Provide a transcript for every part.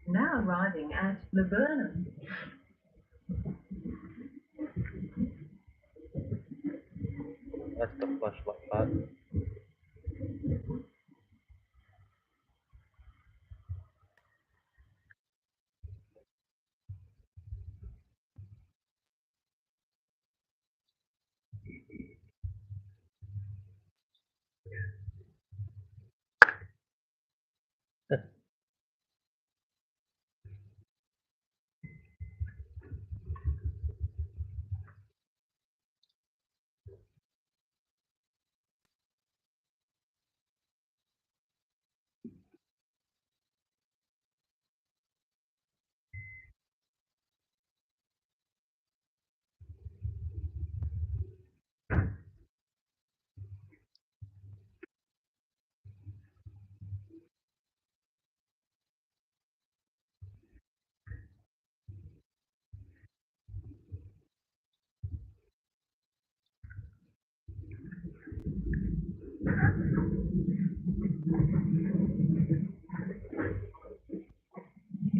Now arriving at Laburnum. That's the flashlight part.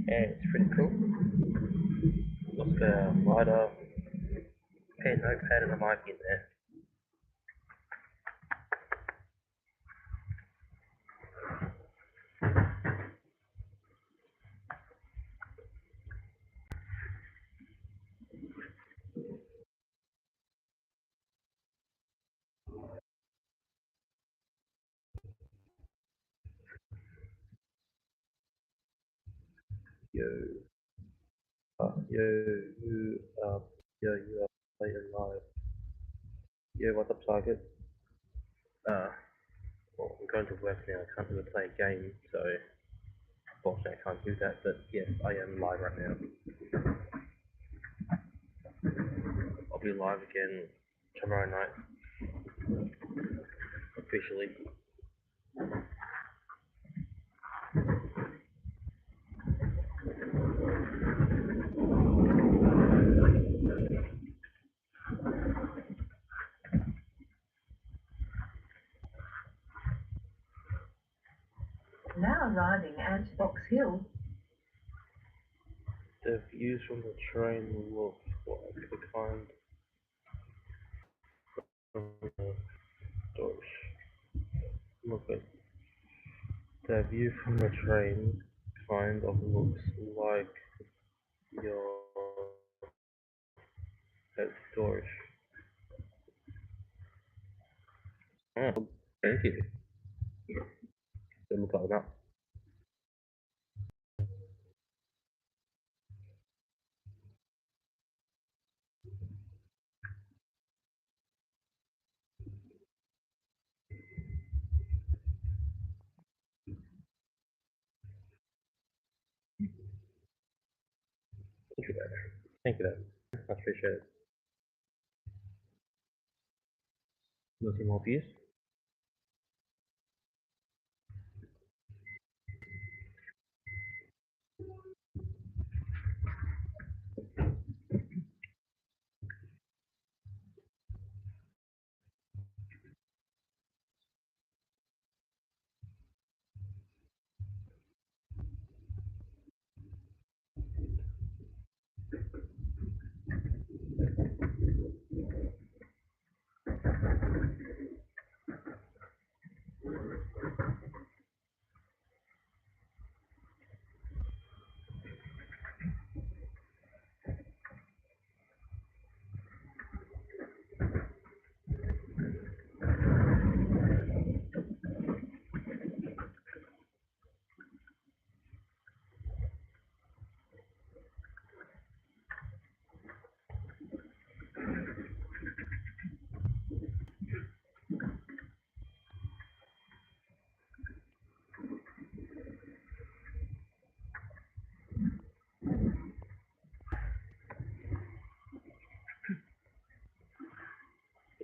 Yeah, it's pretty cool. Look, lighter, pen, notepad, and a mic in there. Yo, you are playing live. Yo, what's up, target? Uh, well, I'm going to work now. I can't really play a game, so unfortunately I can't do that. But yes, I am live right now. I'll be live again tomorrow night, officially. Now arriving at Box Hill. The views from the train look like the kind from the doors. Look at the view from the train kind of looks like your head doors. Oh, thank you. Doesn't look like that. Thank you, Dad. Thank you, Dad. I appreciate it. Nothing more views?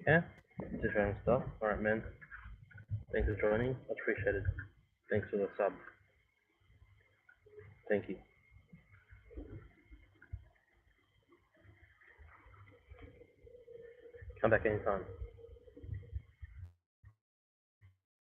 Yeah, just random stuff. Alright, man. Thanks for joining. I appreciate it. Thanks for the sub. Thank you. Come back anytime.